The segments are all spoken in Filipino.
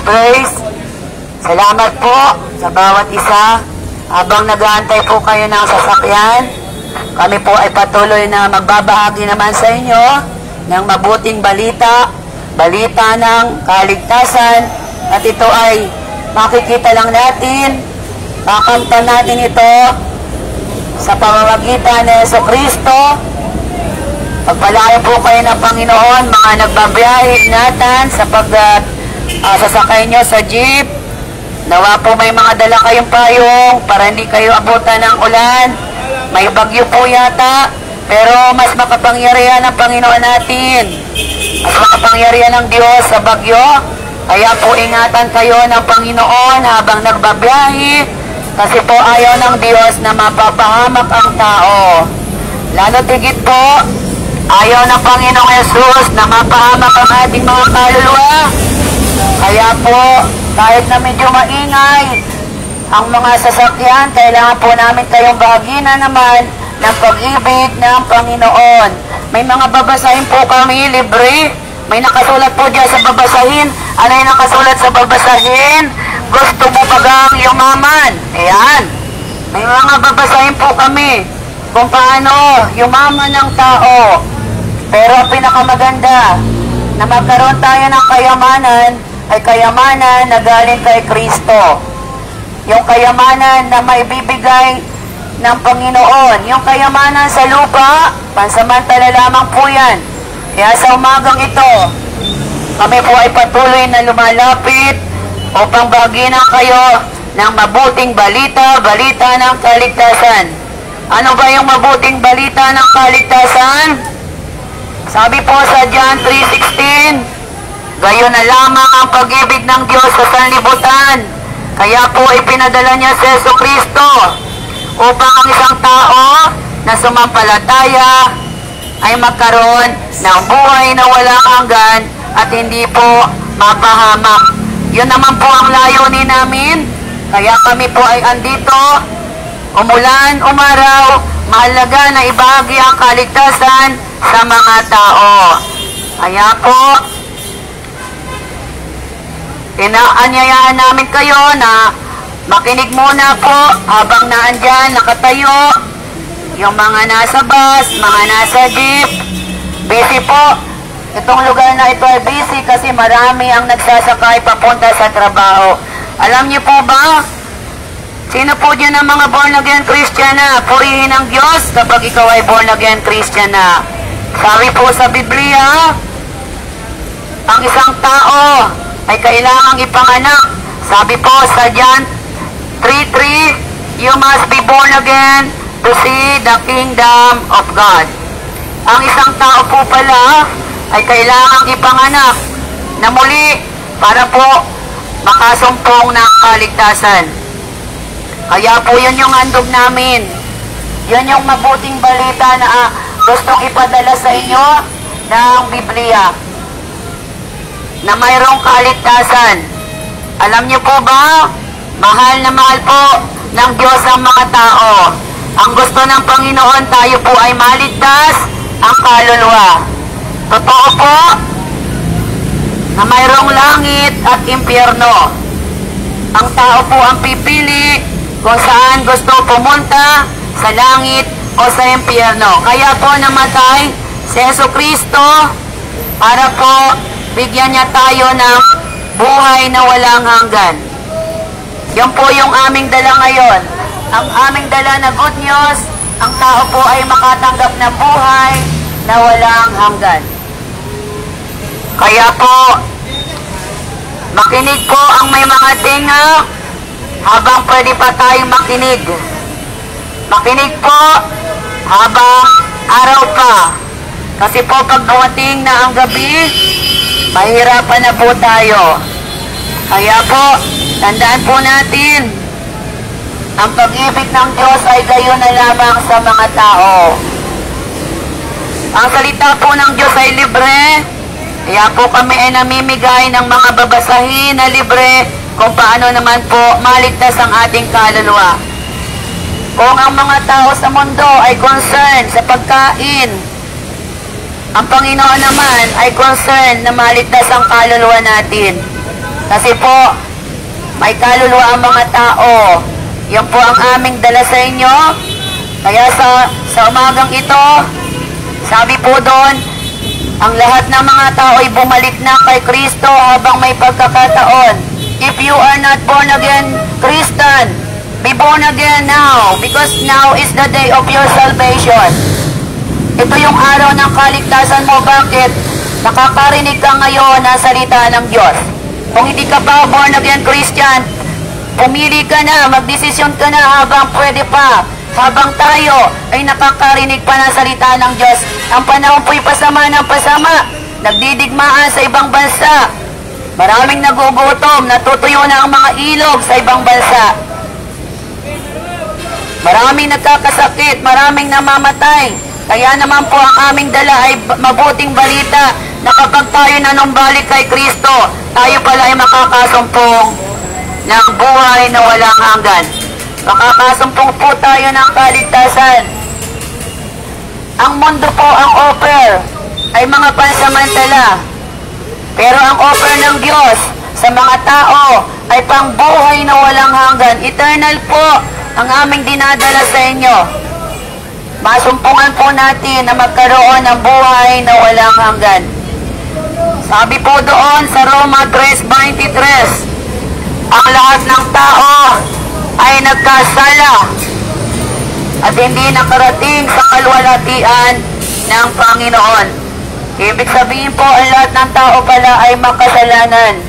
praise. Salamat po sa bawat isa. Habang nag-aantay po kayo ng sasakyan, kami po ay patuloy na magbabahagi naman sa inyo ng mabuting balita, balita ng kaligtasan, at ito ay makikita lang natin, makamtan natin ito sa pamamagitan ng Jesucristo. Pagpalain po kayo ng Panginoon, mga nagbabiyahe, ingatan sa sasakay nyo sa jeep. Nawa po may mga dala kayong payong para hindi kayo abutan ng ulan. May bagyo po yata, pero mas makapangyarihan ng Panginoon natin. Mas makapangyarihan ng Diyos sa bagyo. Kaya po ingatan kayo ng Panginoon habang nagbabiyahe, kasi po ayaw ng Diyos na mapapahamak ang tao. Lalo tigit po, ayaw ng Panginoong Jesus na mapahamak ang ating mga kaluluwa. Kaya po, kahit na medyo maingay ang mga sasakyan, kailangan po namin kayong bahagina naman ng pag-ibig ng Panginoon. May mga babasahin po kami, libre. May nakasulat po dyan sa babasahin. Ano yung nakasulat sa babasahin? Gusto mo bagang yumaman? Ayan. May mga babasahin po kami kung paano yumaman ng tao. Pero pinakamaganda na magkaroon tayo ng kayamanan ay kayamanan na galing kay Kristo. Yung kayamanan na maibibigay ng Panginoon. Yung kayamanan sa lupa, pansamantala lamang po yan. Kaya sa umagang ito, kami po ay patuloy na lumalapit upang baginan kayo ng mabuting balita, balita ng kaligtasan. Ano ba yung mabuting balita ng kaligtasan? Sabi po sa John 3:16, gayon na lamang ang pag-ibig ng Diyos sa sanlibutan. Kaya po ipinadala niya si Jesucristo upang ang isang tao na sumampalataya ay magkaroon ng buhay na walang hanggan at hindi po mapahamak. Yun naman po ang layunin namin. Kaya kami po ay andito, umulan, umaraw, mahalaga na ibahagi ang kaligtasan sa mga tao. Kaya po, inaanyayaan namin kayo na makinig muna po habang naandyan, nakatayo, yung mga nasa bus, mga nasa jeep. Busy po. Itong lugar na ito ay busy kasi marami ang nagsasakay papunta sa trabaho. Alam niyo po ba, sino po dyan ang mga born again Christian na? Purihin ang Diyos kapag ikaw ay born again Christian na. Sabi po sa Biblia, ang isang tao ay kailangang ipanganak. Sabi po sa John 3:3, you must be born again to see the kingdom of God. Ang isang tao po pala ay kailangang ipanganak na muli para po makasumpong ng kaligtasan. Kaya po yun yung handog namin. Yun yung mabuting balita na gustong ipadala sa inyo ng Biblia, na mayroong kaligtasan. Alam niyo po ba, mahal na mahal po ng Diyos ang mga tao. Ang gusto ng Panginoon, tayo po ay maligtas ang kaluluwa. Totoo po na mayroong langit at impyerno. Ang tao po ang pipili kung saan gusto pumunta, sa langit o sa impyerno. Kaya po namatay si Jesucristo para po bigyan niya tayo ng buhay na walang hanggan. Yan po yung aming dala ngayon. Ang aming dala na good news, ang tao po ay makatanggap ng buhay na walang hanggan. Kaya po, makinig po ang may mga tinga habang pwede pa tayong makinig. Makinig po habang araw pa. Kasi po pag dumating na ang gabi, mahirapan na po tayo. Kaya po, tandaan po natin, ang pag-ibig ng Diyos ay gayon na lamang sa mga tao. Ang salita po ng Diyos ay libre. Kaya po kami ay namimigay ng mga babasahin na libre kung paano naman po maligtas ang ating kaluluwa. Kung ang mga tao sa mundo ay concerned sa pagkain, ang Panginoon naman ay concerned na maligtas ang kaluluwa natin. Kasi po, may kaluluwa ang mga tao. Yan po ang aming dala sa inyo. Kaya sa umagang ito, sabi po doon, ang lahat ng mga tao ay bumalik na kay Kristo habang may pagkakataon. If you are not born again Christian, be born again now, because now is the day of your salvation. Ito yung araw ng kaligtasan mo. Bakit? Nakakarinig ka ngayon ng salita ng Diyos. Kung hindi ka pa born again Christian, pumili ka na, magdesisyon ka na habang pwede pa. Habang tayo ay nakakarinig pa ng salita ng Diyos. Ang panahon po'y pasama ng pasama. Nagdidigmaan sa ibang bansa. Maraming nagugutom, natutuyo na ang mga ilog sa ibang bansa. Maraming nagkakasakit, maraming namamatay. Kaya naman po ang aming dala ay mabuting balita na kapag tayo nanumbalik kay Kristo, tayo pala ay makakasumpong ng buhay na walang hanggan. Makakasumpong po tayo ng kaligtasan. Ang mundo po, ang offer ay mga pansamantala. Pero ang offer ng Diyos sa mga tao ay pangbuhay na walang hanggan. Eternal po ang aming dinadala sa inyo. Masumpungan po natin na magkaroon ng buhay na walang hanggan. Sabi po doon sa Roma 3:23, ang lahat ng tao ay nagkasala at hindi nakarating sa kalwalhatian ng Panginoon. Ibig sabihin po, ang lahat ng tao pala ay makasalanan.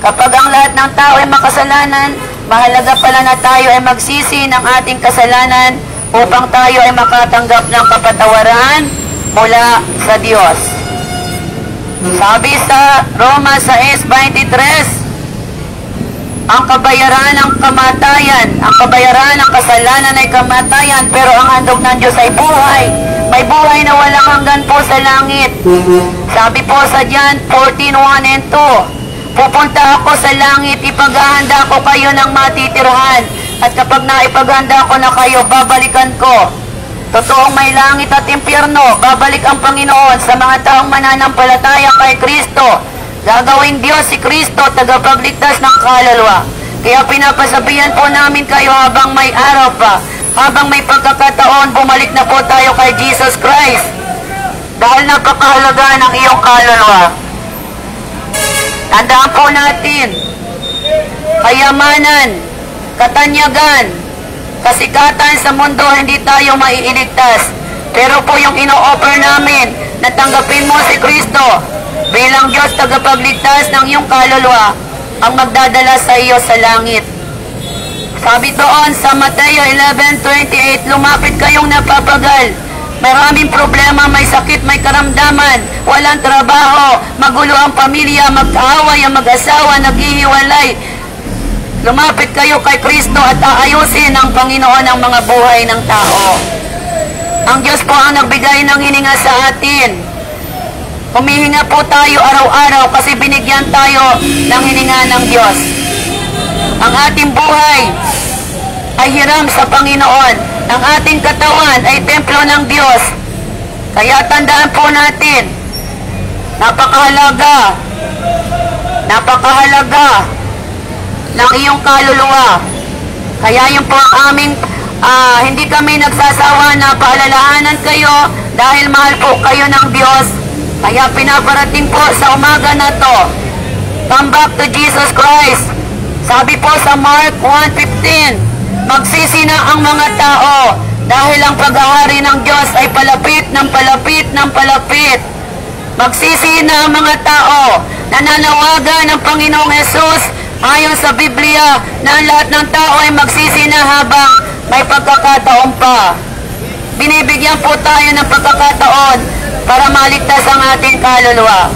Kapag ang lahat ng tao ay makasalanan, mahalaga pala na tayo ay magsisi ng ating kasalanan upang tayo ay makatanggap ng kapatawaran mula sa Diyos. Sabi sa Roma 6:23, ang kabayaran ng kamatayan, ang kabayaran ng kasalanan ay kamatayan, pero ang handog ng Diyos ay buhay. May buhay na walang hanggan po sa langit. Sabi po sa John 14:1-2, pupunta ako sa langit, ipaghahanda ko kayo ng matitirhan, at kapag naipaghanda ko na kayo, babalikan ko. Totoong may langit at impyerno, babalik ang Panginoon sa mga taong mananampalataya kay Kristo. Gagawing Diyos si Kristo, tagapagligtas ng kaluluwa. Kaya pinapasabihan po namin kayo habang may araw pa, habang may pagkakataon, bumalik na po tayo kay Jesus Christ. Dahil napakahalaga ng iyong kaluluwa. Tandaan po natin, kayamanan, katanyagan, kasikatan sa mundo, hindi tayo maiiligtas. Pero po yung ino-offer namin, na tanggapin mo si Kristo bilang Diyos tagapagligtas ng iyong kaluluwa, ang magdadala sa iyo sa langit. Sabi doon sa Mateo 11:28, lumapit kayong napapagal. Maraming problema, may sakit, may karamdaman, walang trabaho, magulo ang pamilya, mag-aaway ang mag-asawa, naghihiwalay. Lumapit kayo kay Kristo at aayusin ng Panginoon ang mga buhay ng tao. Ang Diyos po ang nagbigay ng hininga sa atin. Humihinga po tayo araw-araw kasi binigyan tayo ng hininga ng Diyos. Ang ating buhay ay hiram sa Panginoon. Ang ating katawan ay templo ng Diyos. Kaya tandaan po natin, napakahalaga ng iyong kaluluwa. Kaya yun po ang aming, hindi kami nagsasawa na paalalahanan kayo dahil mahal po kayo ng Diyos. Kaya pinaparating po sa umaga na to, come back to Jesus Christ. Sabi po sa Mark 1:15, magsisi na ang mga tao dahil ang paghahari ng Diyos ay palapit ng palapit ng palapit. Magsisi na ang mga tao, nananawagan ng Panginoong Hesus ayon sa Biblia na ang lahat ng tao ay magsisi na habang may pagkakataon pa. Binibigyan po tayo ng pagkakataon para maligtas ang ating kaluluwa.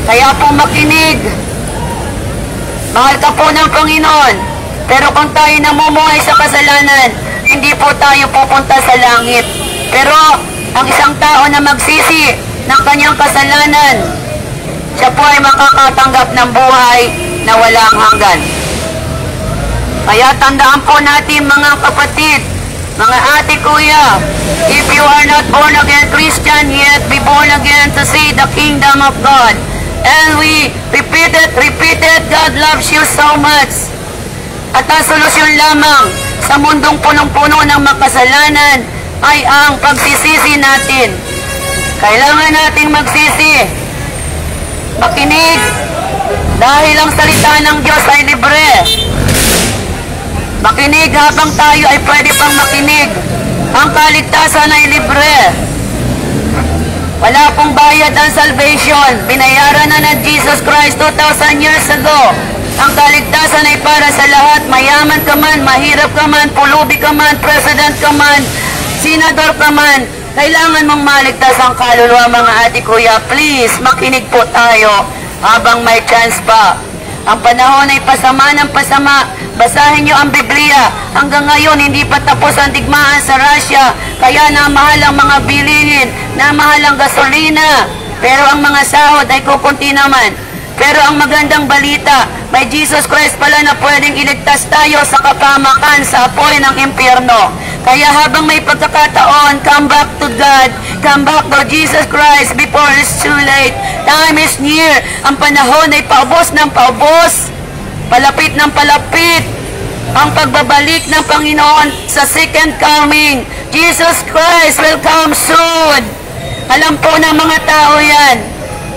Kaya po makinig. Mahal ka po ng Panginoon. Pero kung tayo namumuhay sa kasalanan, hindi po tayo pupunta sa langit. Pero ang isang tao na magsisi ng kanyang kasalanan, siya po ay makakatanggap ng buhay na walang hanggan. Kaya tandaan po natin mga kapatid, mga ate, kuya, if you are not born again Christian yet, be born again to see the kingdom of God. And we repeat it, God loves you so much. At ang solusyon lamang sa mundong punong-puno ng makasalanan ay ang pagsisisi natin. Kailangan nating magsisi, makinig, dahil ang salita ng Diyos ay libre. Makinig habang tayo ay pwede pang makinig. Ang kaligtasan ay libre. Wala pong bayad ang salvation. Binayaran na ng Jesus Christ 2,000 years ago. Ang kaligtasan ay para sa lahat. Mayaman ka man, mahirap ka man, pulubi ka man, president ka man, senador ka man. Kailangan mong maligtas ang kaluluwa, mga ate kuya. Please, makinig po tayo habang may chance pa. Ang panahon ay pasama ng pasama. Basahin niyo ang Biblia. Hanggang ngayon, hindi pa tapos ang digmaan sa Russia. Kaya namahal ang mga bilihin, namahal ang gasolina. Pero ang mga sahod ay kukunti naman. Pero ang magandang balita, may Jesus Christ pala na pwedeng iligtas tayo sa kapamakan, sa apoy ng impyerno. Kaya habang may pagkakataon, come back to God, come back to Jesus Christ before it's too late. Time is near. Ang panahon ay paubos ng paubos. Palapit ng palapit ang pagbabalik ng Panginoon sa second coming. Jesus Christ will come soon. Alam po ng mga tao yan.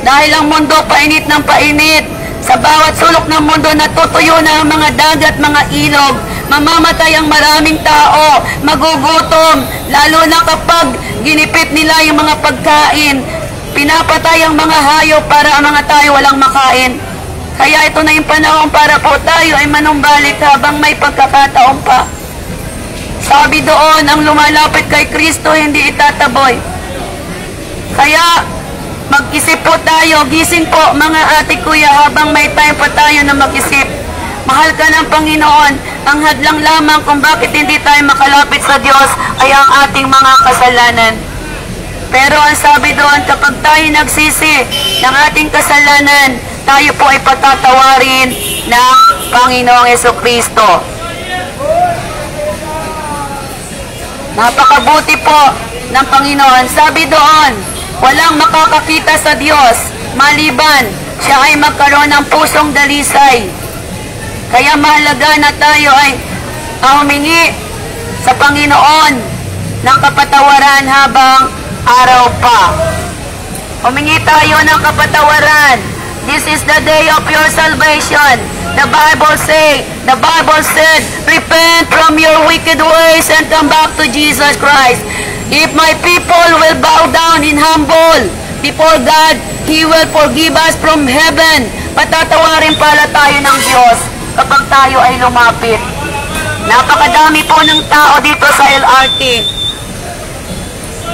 Dahil ang mundo painit ng painit. Sa bawat sulok ng mundo natutuyo na ang mga dagat, mga ilog. Mamamatay ang maraming tao. Magugutom. Lalo na kapag ginipit nila yung mga pagkain. Pinapatay ang mga hayop para ang mga tayo walang makain. Kaya ito na yung panahon para po tayo ay manumbalik habang may pagkakataon pa. Sabi doon, ang lumalapit kay Kristo hindi itataboy. Kaya mag-isip po tayo, gising po mga ate kuya habang may time pa tayo na mag-isip. Mahal ka ng Panginoon. Ang hadlang lamang kung bakit hindi tayo makalapit sa Diyos ay ang ating mga kasalanan. Pero ang sabi doon, kapag tayo nagsisi ng ating kasalanan, tayo po ay patatawarin ng Panginoong Jesucristo. Napakabuti po ng Panginoon. Sabi doon, walang makakakita sa Diyos maliban siya ay magkaroon ng pusong dalisay. Kaya mahalaga na tayo ay humingi sa Panginoon ng kapatawaran habang araw pa. Humingi tayo ng kapatawaran. This is the day of your salvation. The Bible said, repent from your wicked ways and come back to Jesus Christ. If my people will bow down in humble before God, He will forgive us from heaven. Patatawarin pala tayo ng Diyos kapag tayo ay lumapit. Napakadami po ng tao dito sa LRT.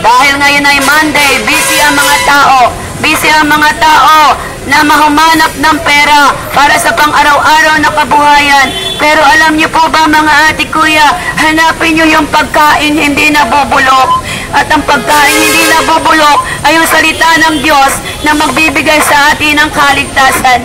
Dahil ngayon ay Monday, busy ang mga tao. Busy ang mga tao na mahumanap ng pera para sa pang-araw-araw na kabuhayan. Pero alam niyo po ba mga ate kuya, hanapin niyo yung pagkain hindi nabubulok. At ang pagkain hindi nabubulok ay yung salita ng Diyos na magbibigay sa atin ng kaligtasan.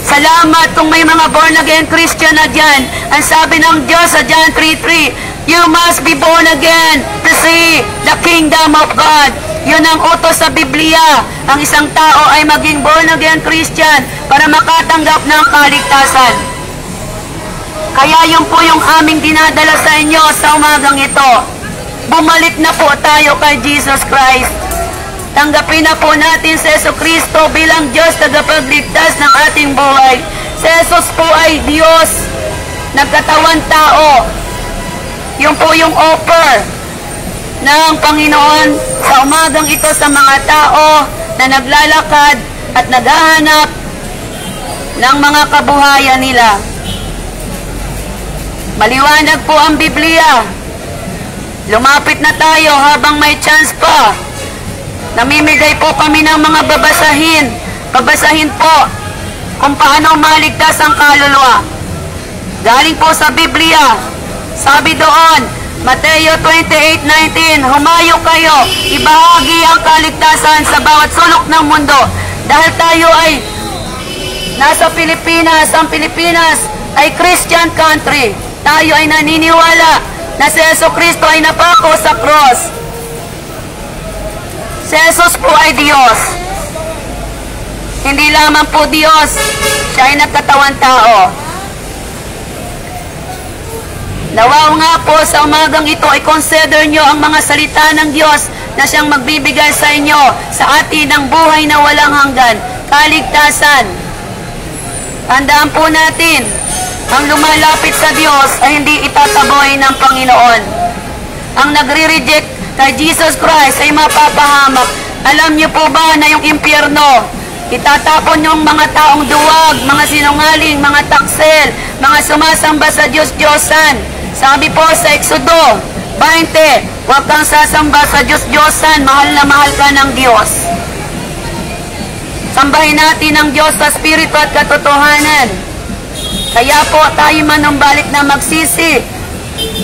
Salamat kung may mga born-again Christian na dyan. Ang sabi ng Diyos sa John 3:3, you must be born again to see the kingdom of God. Yun ang utos sa Biblia. Ang isang tao ay maging born-again Christian para makatanggap ng kaligtasan. Kaya yun po yung aming dinadala sa inyo sa umagang ito. Bumalik na po tayo kay Jesus Christ. Tanggapin na po natin si Jesucristo bilang Diyos tagapagligtas ng ating buhay. Si Jesus po ay Diyos, nagkatawan tao. Yun po yung offer ng Panginoon sa umagang ito sa mga tao na naglalakad at naghahanap ng mga kabuhayan nila. Maliwanag po ang Biblia. Lumapit na tayo habang may chance pa. Namimigay po kami ng mga babasahin. Babasahin po kung paano maligtas ang kaluluwa. Galing po sa Biblia. Sabi doon, Mateo 28:19, humayo kayo, ibahagi ang kaligtasan sa bawat sulok ng mundo. Dahil tayo ay nasa Pilipinas, ang Pilipinas ay Christian country. Tayo ay naniniwala na si Jesucristo ay napako sa cross. Si Jesus po ay Diyos. Hindi lamang po Diyos, siya ay nagkatawan tao. Nawaw nga po sa umagang ito ay consider nyo ang mga salita ng Diyos na siyang magbibigay sa inyo sa atin ng buhay na walang hanggan, kaligtasan. Tandaan po natin, ang lumalapit sa Diyos ay hindi itataboy ng Panginoon. Ang nagre-reject kay Jesus Christ ay mapapahamak. Alam niyo po ba na yung impyerno, itatapon yung mga taong duwag, mga sinungaling, mga taksel, mga sumasamba sa Diyos-Diyosan. Sabi po sa Exodo 20, huwag kang sasamba sa Diyos-Diyosan, mahal na mahal ka ng Diyos. Sambahin natin ang Diyos sa Espiritu at katotohanan. Kaya po tayo manumbalik na magsisi.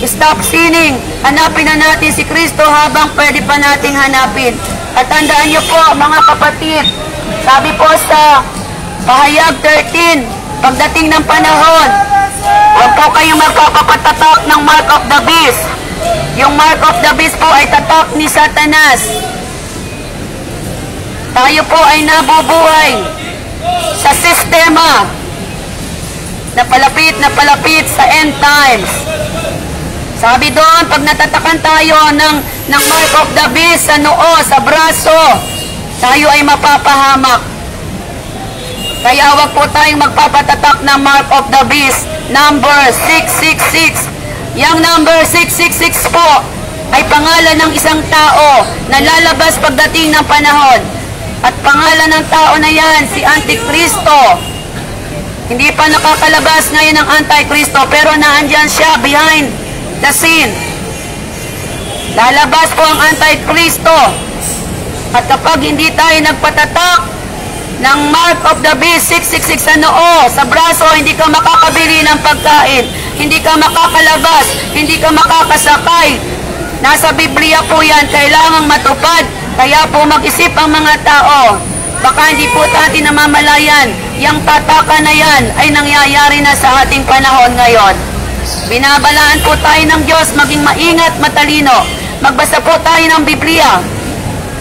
Stop sinning. Hanapin na natin si Kristo habang pwede pa nating hanapin. At tandaan niyo po mga kapatid, sabi po sa Pahayag 13, pagdating ng panahon, huwag po kayong magpapatatak ng mark of the beast. Yung mark of the beast po ay tatak ni Satanas. Tayo po ay nabubuhay sa sistema na palapit sa end times. Sabi doon, pag natatakan tayo ng mark of the beast sa noo, sa braso, tayo ay mapapahamak. Kaya wag po tayong magpapatatak ng mark of the beast. Number 666. Yang number 666 po ay pangalan ng isang tao na lalabas pagdating ng panahon. At pangalan ng tao na yan, si Antikristo. Hindi pa nakakalabas ngayon ang Antikristo, pero naandyan siya behind the scene. Lalabas po ang Antikristo. At kapag hindi tayo nagpatatak ng mark of the beast 666 sa noo, sa braso, hindi ka makakabili ng pagkain, hindi ka makakalabas, hindi ka makakasakay. Nasa Biblia po yan, kailangang matupad. Kaya po mag-isip ang mga tao. Baka hindi po natin namamalayan, yung tatakan na yan ay nangyayari na sa ating panahon ngayon. Binabalaan po tayo ng Diyos, maging maingat, matalino. Magbasa po tayo ng Biblia.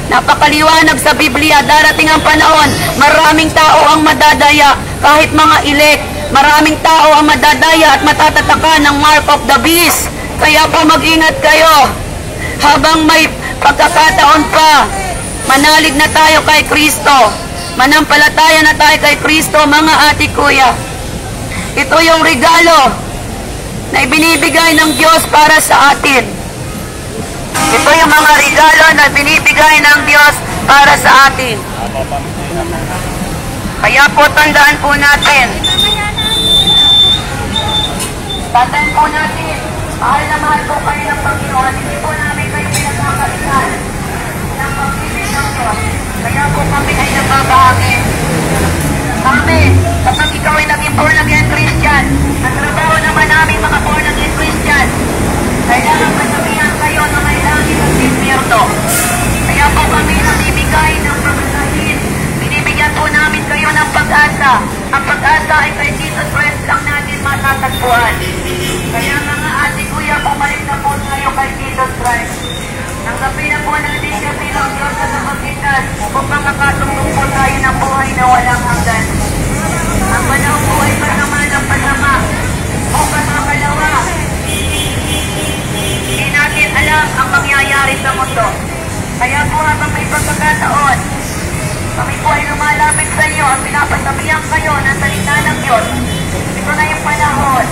Napakaliwanag sa Biblia, darating ang panahon, maraming tao ang madadaya, kahit mga elect, maraming tao ang madadaya at matatataka ng mark of the beast. Kaya po mag-ingat kayo, habang may pagkakataon pa, manalig na tayo kay Kristo, manampalataya na tayo kay Kristo, mga ate kuya. Ito yung regalo na ibinibigay ng Diyos para sa atin. Ito yung mga regalo na binibigay ng Diyos para sa atin. Kaya po tandaan po natin. Tandaan po natin, mahal na mahal po kayo ng Panginoon. Hindi po namin kayo pinagkakalitan ng pag-ibig ng Diyos. Kaya po kami ay nagbabahagi. Kami, kapag ikaw ay naging born again Christian, ang trabaho naman namin mga born again Christian, kailangan masabihan kayo na may langit at impyerno. Kaya po kami namimigay ng pagkasahin. Binibigyan po namin kayo ng pag-asa. Ang pag-asa ay kay Jesus Christ lang natin matatagpuan. Kaya mga ate kuya, bumalik na po tayo kay Jesus Christ. Tanggapin na po natin siya bilang Diyos sa namagitan upang makatulong po tayo ng buhay na walang hanggan. Ang panahon po ay pasama ng pasama. Bukas ang kalawa. Hindi natin alam ang mangyayari sa mundo. Kaya po habang may pagkakataon, kami po ay lumalapit sa inyo at pinapasabihan kayo ng salita ng Diyos. Ito na yung panahon.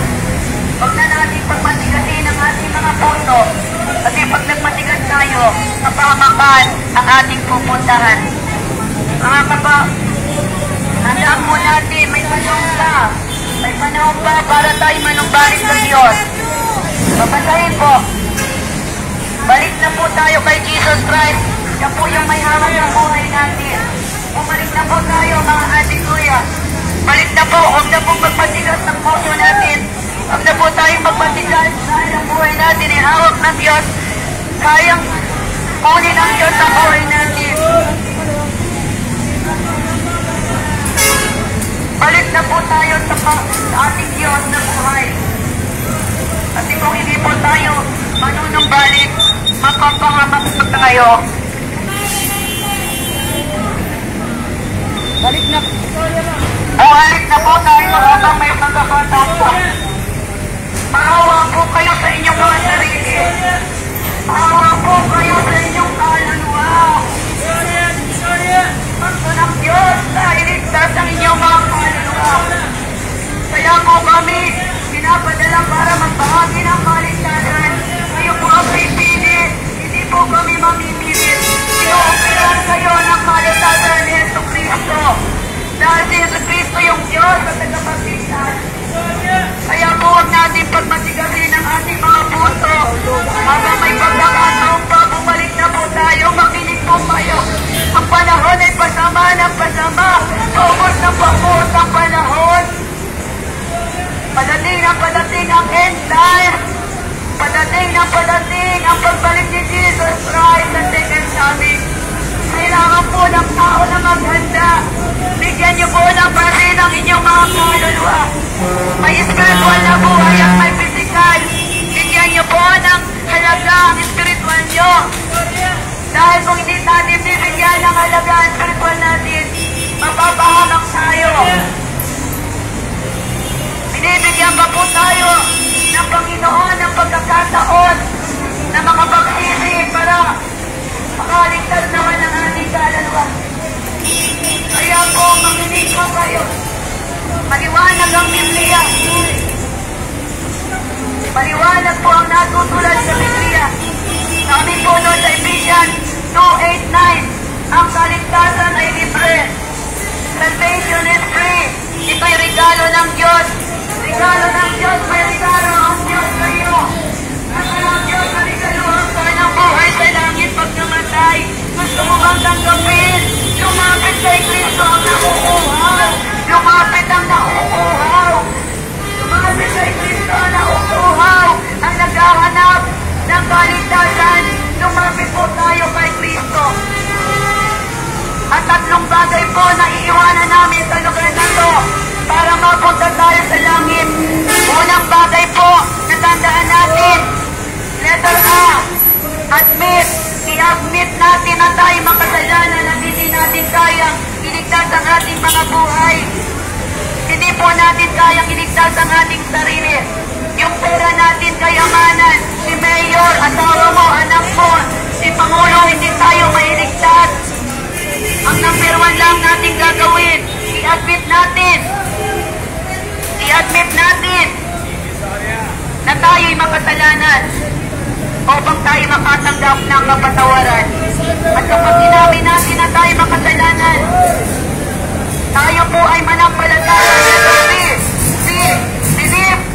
Huwag na natin pagmatigasin ang ating mga puso. Kasi pag nagmatigas tayo, kapahamakan ang ating pupuntahan. Mga kapa, handaan po natin, may panahon pa. May panahon pa para tayo manumbalik sa Diyos. Papasahin po. Balik na po tayo kay Jesus Christ. Siya po yung may hawak ng buhay natin. Bumalik na po tayo mga ate kuya. Balik na po. Huwag na po magpatigas ng puso natin. Huwag na po tayong magpatigas dahil ang buhay natin ay hawak ng Diyos. Kayang kunin ang Diyos sa buhay natin. Balik na po tayo sa ating Diyos na buhay. Kasi kung hindi po tayo manunumbalik, mapapangamak po tayo. Balik na. Balik na po tayo habang may pagkakataon pa. Maawa po kayo sa inyong mga sarili. Maawa po kayo sa inyong kaluluwa. Gusto ng Diyos na iligtas ang inyong mga kaluluwa. Kaya po kami pinapadala para magbahagi ng kaligtasan. Kayo po ang pipilit. Hindi po kami mamimilit. Inuupiran kayo ng kaligtasan ni Yesu Cristo. Dahil si Yesu Cristo yung Diyos at tagapagligtas. Kaya po huwag natin pagmatigasin ang ating mga puso. Habang may pagkakataon pa, bumalik na po tayo, makinig po kayo. Ang panahon ay pasama ng pasama. Paubos na paubos ang panahon. Padating na padating ang end time. Padating na padating ang pagbalik ni Jesus Christ sa second coming. Kailangan po ng tao na maghanda. Bigyan niyo po ng pansin ang inyong mga kaluluwa. May spiritual na buhay at may physical. Bigyan niyo po ng halaga ang spiritual niyo. Dahil kung hindi natin bibigyan ng halaga ang spiritual natin, mapapahamak tayo. Binibigyan pa po tayo ng Panginoon ng pagkakataon na makapagsisi para makaligtas naman ang ating kaluluwa. Kaya po, makinig po kayo. Maliwanag ang Biblia. Maliwanag po ang natutulan sa Biblia. Sabi po doon sa Ephesians 2:8-9, ang kaligtasan ay libre. Salvation is free. Ito'y regalo ng Diyos. Regalo ng Diyos, may regalo ang Diyos sa iyo. Ang alam Diyos na regaluhan ka ng buhay sa langit pag namatay. Gusto mo bang tanggapin? Lumapit kay Kristo ang nakukuhaw. Lumapit ang nakukuhaw. Lumapit kay Kristo ang nakukuhaw. Ang naghahanap ng kaligtasan. Lumapit po tayo kay Kristo. At tatlong bagay po na iiwanan namin sa lugar na to para mapunta tayo sa langit. Unang bagay po na tandaan natin. Letter A. Admit. I-admit natin na tayo makasalanan at hindi natin kayang iligtas ang ating mga buhay. Hindi po natin kayang iligtas ang ating sarili. Yung pera natin, kayamanan, si Mayor, asawa mo, anak mo, si Pangulo, hindi tayo mailigtas. Ang number 1 lang natin gagawin, i-admit natin. I-admit natin na tayo'y makasalanan upang tayo makatanggap ng kapatawaran. At kapag sinabi natin na tayo makasalanan, tayo po ay manampalataya sa believe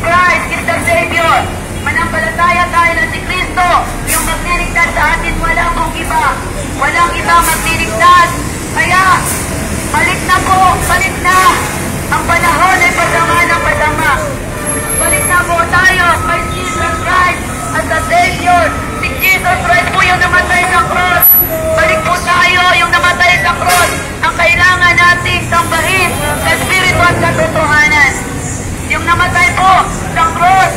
Christ is the Savior. Manampalataya tayo na si Kristo, yung magliligtas sa atin, wala pong iba. Walang iba magliligtas. Kaya, balik na po, balik na. Ang panahon ay pasama ng pasama. Balik na po tayo kay Jesus Christ as the Savior. Si Jesus Christ po yung namatay sa cross. Balik po tayo yung namatay sa cross. Ang kailangan nating sambahin sa spiritual katotohanan. Yung namatay po sa cross.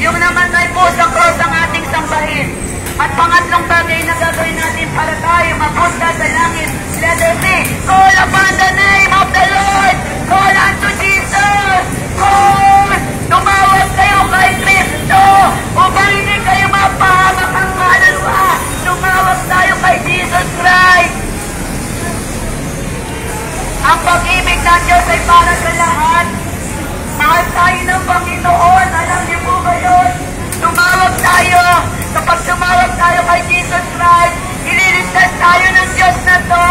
Yung namatay po sa cross ang ating sambahin. At pangatlong bagay na gagawin natin para tayo mapunta sa langit. Letter C. Call upon the name of the Lord. Call unto Jesus. Call. Tumawag kayo kay Kristo upang hindi kayo mapahamak ang kaluluwa. Tumawag tayo kay Jesus Christ. Ang pag-ibig ng Diyos ay para sa lahat. Mahal tayo ng Panginoon. Alam niyo po ba yun? Tumawag tayo. Kapag tumawag tayo kay Jesus Christ, ililigtas tayo ng Diyos na to.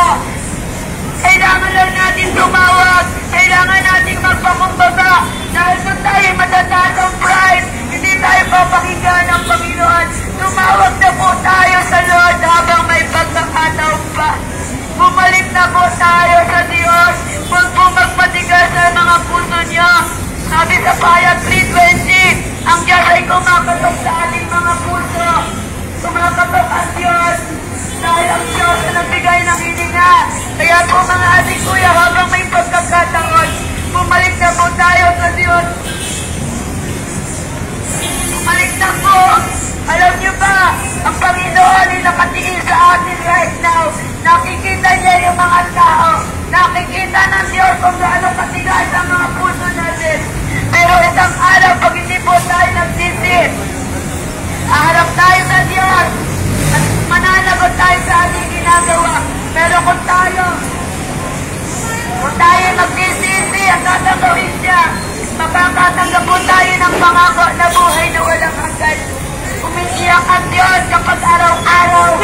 Kailangan lang natin tumawag. Kailangan natin magpakumbaga. Dahil kung tayo matataas ang pride, hindi tayo papakinggan ng Panginoon. Tumawag na po tayo sa Lord habang may pagkakataon pa. Bumalik na po tayo sa Diyos. Huwag po magpatigas sa mga puso niyo. Sabi sa Payag 3:20, ang Diyos ay kumakatok sa ating mga puso. Kumakatok ang Diyos. Dahil ang Diyos na nagbigay ng hininga. Kaya po mga ating kuya, habang may pagkakataon, bumalik na po tayo sa Diyos. Bumalik na po. Alam niyo ba, ang Panginoon ay nakatingin sa atin right now. Nakikita niya Kita ng Diyos kung gaano katigas ang mga puso natin. Pero isang araw, pag hindi po tayo nagsisi, haharap tayo sa Diyos at mananagot tayo sa ating ginagawa. Pero kung tayo magsisisi at tatagawin siya, makakatanggap po tayo ng pangako na buhay na walang hanggan. Umiiyak ang Diyos kapag araw-araw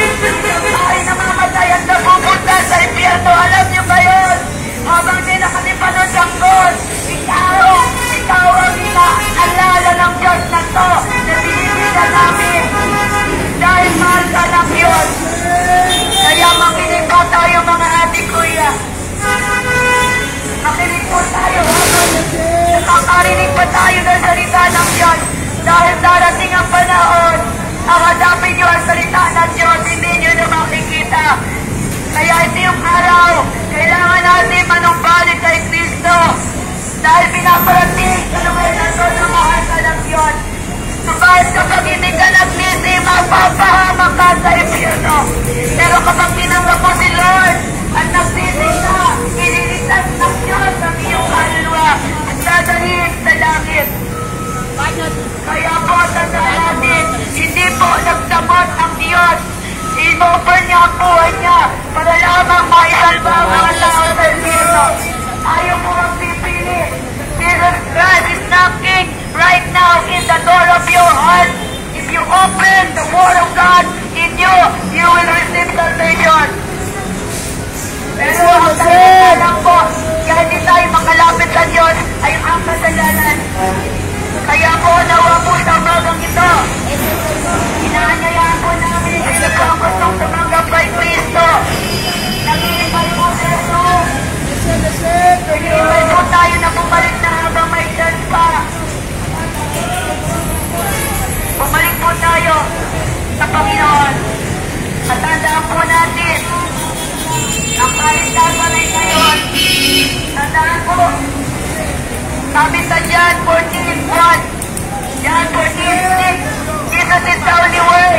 ay namamatay at napupunta sa impyerno. Alam niyo ba yun? Habang di nakalipanon ang Diyos, ikaw ang inaalala ng Diyos na to na binibigyan namin dahil mahal ka ng Diyos. Kaya makinig po tayo mga ate kuya. Makinig po tayo habang nakakarinig pa tayo ng salita ng Diyos. Dahil darating ang panahon, ang hanapin nyo ang salita ng Diyos, hindi nyo na makikita. Kaya ito yung araw, kailangan natin manumbalik kay Kristo. Dahil pinaparating sa lugar na ito na mahal ka ng Diyos. Subalit kapag hindi ka nagnisi, mapapahamak ka sa impyerno. Pero kapag tinanggap mo si Lord at nagsisi ka, ililigtas ng Diyos ang iyong kaluluwa at dadalhin sa langit. Kaya po, tandaan natin, hindi po nagdamot ang Diyos. Inoffer niya ang buhay niya para lamang maisalba ang mga tao sa impyerno. Ayaw mo ang pipili. Jesus Christ is knocking right now in the door of your heart. If you open the Word of God in you, you will receive salvation. Pero ang salita lang po, kaya hindi tayo makalapit sa Diyos ay ang kasalanan. Kaya po, nawa po sa bagang ito. Inaanyayaan po namin sila po ang gustong tumanggap kay Kristo. Nag-iibay po sa Jesus. Nag-iibay po tayo na bumalik na habang may chance pa. Bumalik po tayo sa Panginoon. At tandaan po natin ang kahit tagalay ngayon. Tandaan po, sabi sa John 14:1, John 14:6, Jesus is the only way.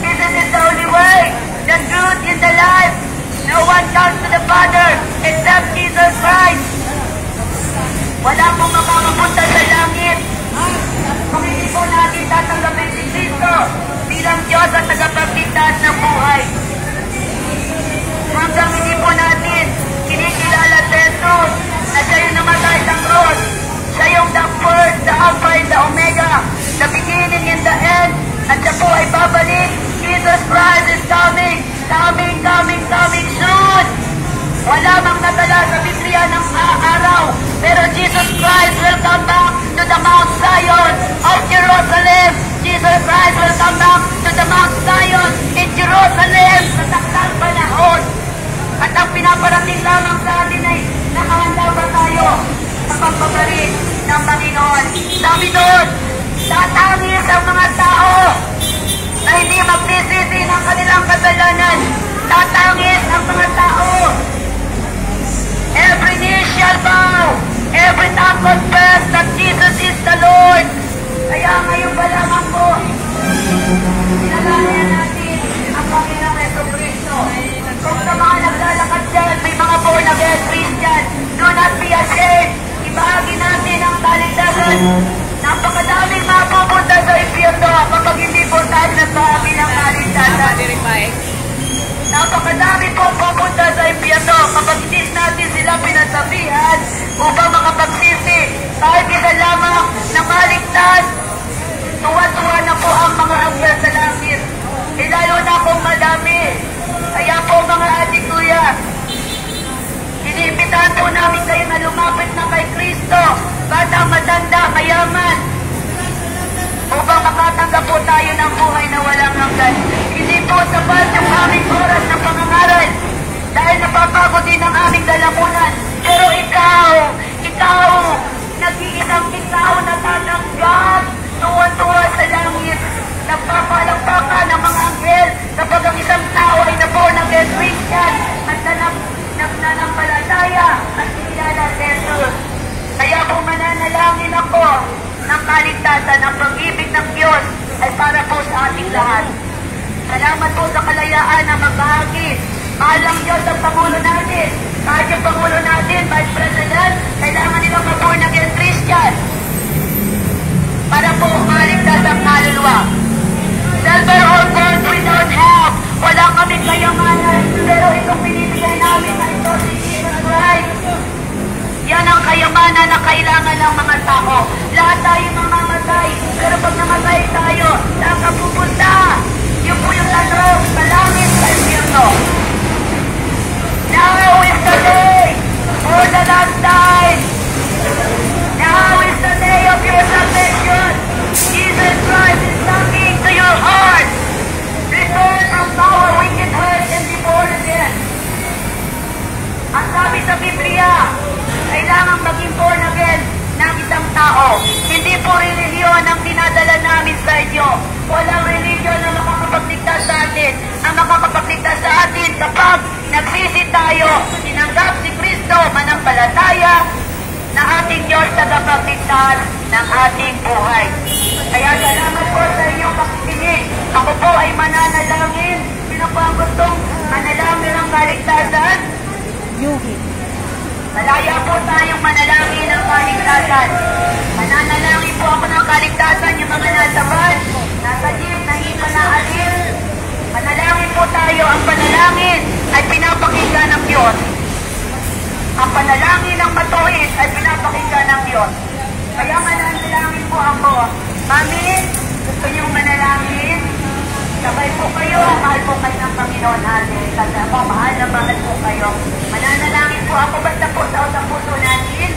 Jesus is the only way. The truth is the life. No one comes to the Father except Jesus Christ. Wala pong makakapunta sa langit kung hindi po natin tatanggapin si Kristo bilang Diyos at tagapagligtas ng buhay. Hanggang hindi po natin kinikilala si Jesus na siya yung namatay sa cross. Siya yung the first, the Alpha and the Omega, the beginning and the end, at siya po ay babalik. Jesus Christ is coming, coming soon. Wala mang natala sa Biblia ng araw, pero Jesus Christ will come back to the Mount Zion of Jerusalem. Jesus Christ will come back to the Mount Zion in Jerusalem sa takdang panahon. At ang pinaparating lamang sa atin ay nakahanda ba tayo sa pagbabalik ng Panginoon. Sabi doon, tatangis ang mga tao na hindi magsisisi ng kanilang kasalanan. Tatangis ang mga tao. Every knee shall bow, every tongue confess that Jesus is the Lord. Kaya ngayon pa lamang po, sinalalayan natin ang Panginoong Jesucristo. Kung sa mga naglalakad dyan, may mga born-again Christian, do not be ashamed. Ibahagi natin ang kaligtasan. Napakadaming mapupunta sa impyerno kapag hindi po tayo nagbahagi ng kaligtasan. Napakadami po pupunta sa impyerno kapag hindi natin sila pinasabihan upang makapagsisi. Kahit isa lamang na maligtas, tuwa-tuwa na po ang mga anghel sa langit. Lalo na pong madami. Kaya po mga ating kuya, iniimbitahan po namin kayo na lumapit na kay Kristo, bata, matanda, mayaman, upang makatanggap po tayo ng buhay na walang hanggan. Hindi po sapat yung aming oras ng pangangaral dahil napapagod din ang aming dalamunan. Pero ikaw, nag-iisang ikaw na tatanggap, tuwa-tuwa sa langit, nagpapalakpakan ng mga anghel kapag ang isang tao ay na-born-again Christian at nanampalataya at kinilala si Jesus. Kaya kung mananalangin ako ng kaligtasan, ang pag-ibig ng Diyos ay para po sa ating lahat. Salamat po sa kalayaan na magbahagi. Mahal ng Diyos ang Pangulo natin, Kahit yung Pangulo natin, Vice President, kailangan nilang ma-born again Christian para po maligtas ang kaluluwa. Silver or gold we don't have. Wala kami kayamanan, pero itong binibigay namin na ito si Jesus Christ. Yan ang kayamanan na kailangan ng mga tao. Lahat tayo mamamatay, pero pag namatay tayo, saan ka pupunta? Yun po yung tanong, sa langit, sa impyerno. Now is the day for the last time. Now is the day of your salvation. Jesus Christ is knocking to your heart. Return from our wicked ways and be born again. Ang sabi sa Biblia, kailangan maging born again ng isang tao. Hindi po relihiyon ang dinadala namin sa inyo. Walang relihiyon na makakapagligtas sa atin. Ang makakapagligtas sa atin kapag nagsisi tayo, tinanggap si Kristo, manampalataya na ating Diyos tagapagligtas ng ating buhay. Kaya salamat po sa inyong pakikinig. Ako po ay mananalangin. Sino po ang gustong manalangin ng kaligtasan? Yuhi. Malaya po tayong manalangin ng kaligtasan. Mananalangin po ako ng kaligtasan yung mga nasa van, nasa jeep, nahihilo na alis. Manalangin po tayo. Ang panalangin ay pinapakinggan ng Diyos. Ang panalangin ng matuwid ay pinapakinggan ng Diyos. Kaya mananalangin po ako. Mami, gusto niyong manalangin? Sabay po kayo. Mahal po kayo ng Panginoon natin. Kasi ako, mahal na mahal po kayo. Mananalangin po ako. Basta po sa utang puso natin.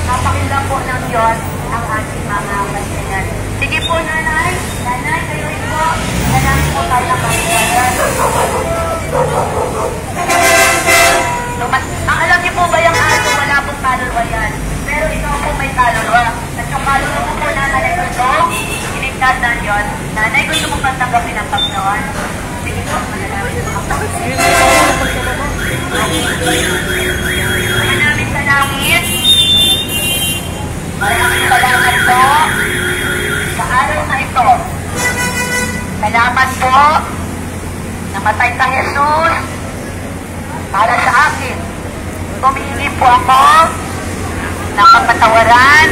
Napakinggan po ng Diyos ang ating mga kaibigan. Sige po, nanay. Nanay, kayo rin po. Manalangin po tayo ng Panginoon. Ang alam niyo po ba yung aso, wala pong kaluluwa yan. Pero ikaw po may kaluluwa. At yung kaluluwa po po nanay gusto, iligtas ng Diyos. Nanay, gusto mo patanggapin ang Panginoon? Sige po, manalangin po ako. Kaya namin sa langit, maraming salamat po sa araw na ito. Salamat po, namatay ka Jesus para sa akin. Humihingi po ako ng kapatawaran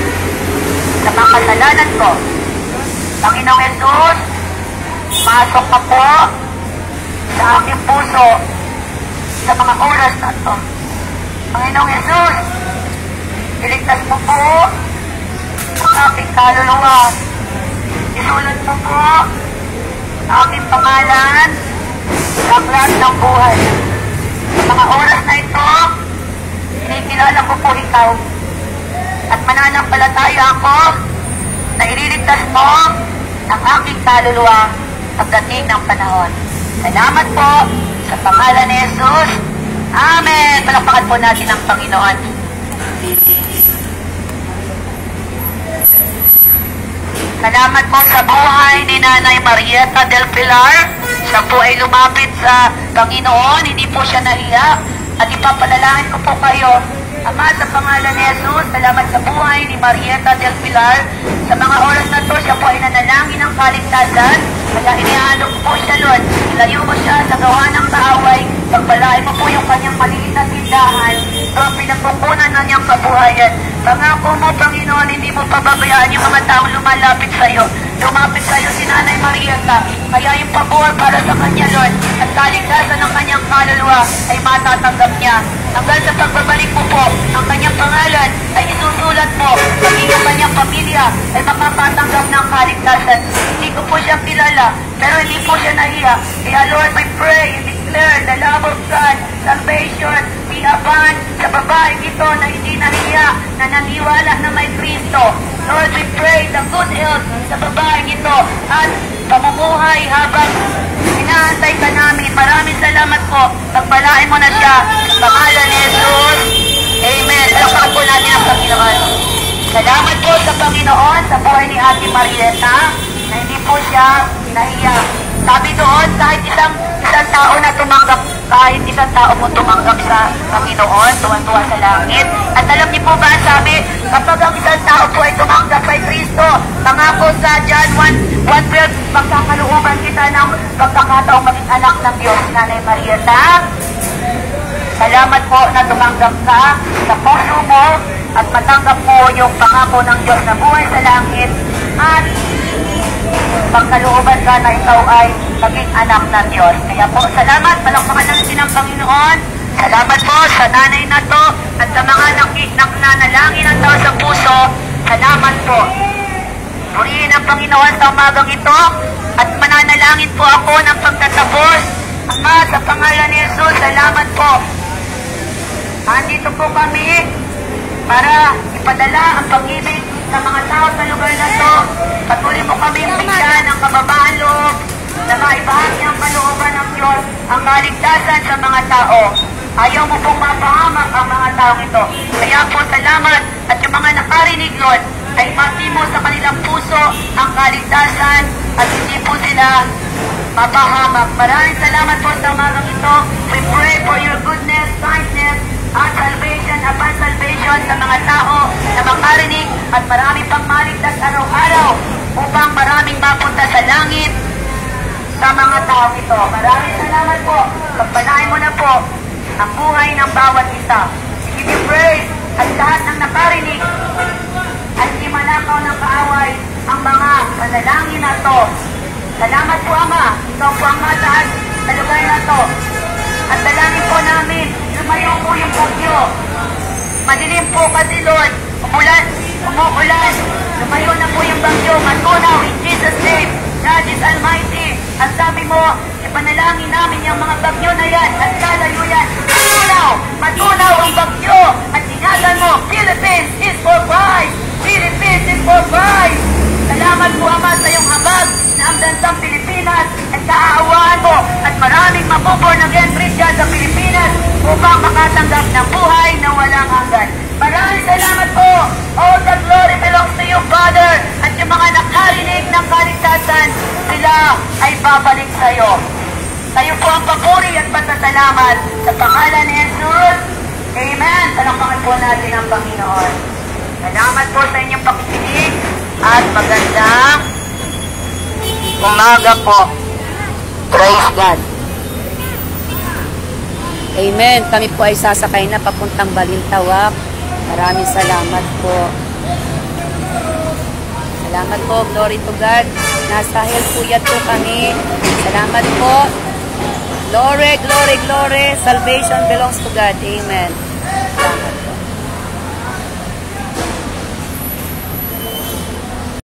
sa mga kasalanan ko. Panginoong Jesus, pasok ka po sa aking puso sa mga oras na ito. Panginoong Jesus, iligtas mo po ang aking kaluluwa. Isulat mo po ang aking pangalan sa aklat ng buhay. Sa mga oras na ito, kinikilala ko po ikaw at mananampalataya ako na ililigtas mo ang aking kaluluwa pagdating ng panahon. Salamat po sa pangalan ni Jesus. Amen. Palakpakan po natin ang Panginoon. Salamat po sa buhay ni Nanay Marieta del Pilar. Siya po ay lumapit sa Panginoon. Hindi po siya nahiya. At ipapanalangin ko po kayo, Ama, sa pangalan ni Jesus, salamat sa buhay ni Marieta del Pilar. Sa mga oras na to, siya po ay nanalangin ng kaligtasan. Kaya iniaalok po siya, Lord. Ilayo mo siya sa gawa ng kaaway. Pagpalain mo po yung kanyang maliit na tindahan. Ito ang pinagkukunan ng niyang kabuhayan. Pangako mo, Panginoon, hindi mo pababayaan yung mga taong lumalapit sa iyo. Lumapit sa iyo si Nanay Marieta. Kaya yung pabor para sa kanya, Lord, at kaligtasan ng kanyang kaluluwa ay matatanggap niya. Hanggang sa pagbabalik mo po, ang kanyang pangalan ay isusulat mo. Maging ang kanyang pamilya ay makapatanggap ng kaligtasan. Hindi ko po siya kilala, pero hindi po siya nahiya. Kaya Lord, we pray and declare the love of God, salvation, be upon sa babaeng ito na hindi nahiya, na naniwala na may Kristo. Lord, we pray the good health sa babaeng ito at pamumuhay habang inaantay ka namin. Maraming salamat po. Pagpalain mo na siya sa pangalan ni Jesus. Amen. Palakpakan po natin ang Panginoon. Salamat po sa Panginoon sa buhay ni Ate Marieta na hindi po siya nahiya. Sabi doon, kahit isang tao na tumanggap, kahit isang tao mo tumanggap sa Panginoon, tuwan-tuwa sa langit. At alam niyo po ba, sabi, kapag ang isang tao po ay tumanggap kay Kristo, pangako sa John 1:12, pagkakalooban kita ng pagkakataong maging anak ng Diyos, Nanay Marieta. Salamat po na tumanggap ka sa puso mo at matanggap mo yung pangako ng Diyos na buhay sa langit at pagkalooban ka na ikaw ay maging anak ng Diyos. Kaya po, salamat, palakpakan natin ng Panginoon. Salamat po sa nanay na to at sa mga nanalangin ng tao sa puso. Salamat po. Purihin ang Panginoon sa umagang ito at mananalangin po ako ng pagtatapos. Ama, sa pangalan ni Jesus, salamat po. Andito po kami para ipadala ang pag-ibig sa mga tao sa lugar na to. Patuloy mo kami bigyan ng kababaan loob na maibahagi ang kalooban ng Diyos, ang kaligtasan sa mga tao. Ayaw mo pong mapahamak ang mga taong ito. Kaya po salamat at yung mga nakarinig, Lord, ay mati mo sa kanilang puso ang kaligtasan at hindi po sila mapahamak. Maraming salamat po sa umagang ito. We pray for your goodness, kindness, at salvation upon salvation sa mga tao na makarinig at maraming pang maligtas araw-araw upang maraming mapunta sa langit sa mga taong ito. Maraming salamat po. Pagpalain mo na po ang buhay ng bawat isa. Give you praise at lahat ng nakarinig at di manakaw ng kaaway ang mga panalangin na to. Salamat po, Ama. Ikaw po ang mataas sa lugar na to. At dalangin po namin, lumayo po yung bagyo. Madilim po kasi, Lord. Umuulan. Lumayo na po yung bagyo. Matunaw in Jesus' name. God is Almighty. At sabi mo, ipanalangin namin yung mga bagyo na yan at lalayo yan. Matunaw ang bagyo. At ingatan mo, Philippines is for Christ. Philippines is for Christ. Salamat po, Ama, sa iyong habag na ang bansang Pilipinas at kaaawaan mo at maraming mabuborn again Christian sa Pilipinas upang makatanggap ng buhay na walang hanggan. Maraming salamat po. All the glory belongs to you, Father. At yung mga nakarinig ng kaligtasan, sila ay babalik sa iyo. Tayo po ang papuri at pasasalamat sa pangalan ni Jesus. Amen. Palakpakan po natin ang Panginoon. Salamat po sa inyong pakikinig at magandang umaga po. Praise God. Amen. Kami po ay sasakay na papuntang Balintawak. Maraming salamat po. Salamat po. Glory to God. Nasa Helpuyat po kami. Salamat po. Glory, glory, glory. Salvation belongs to God. Amen.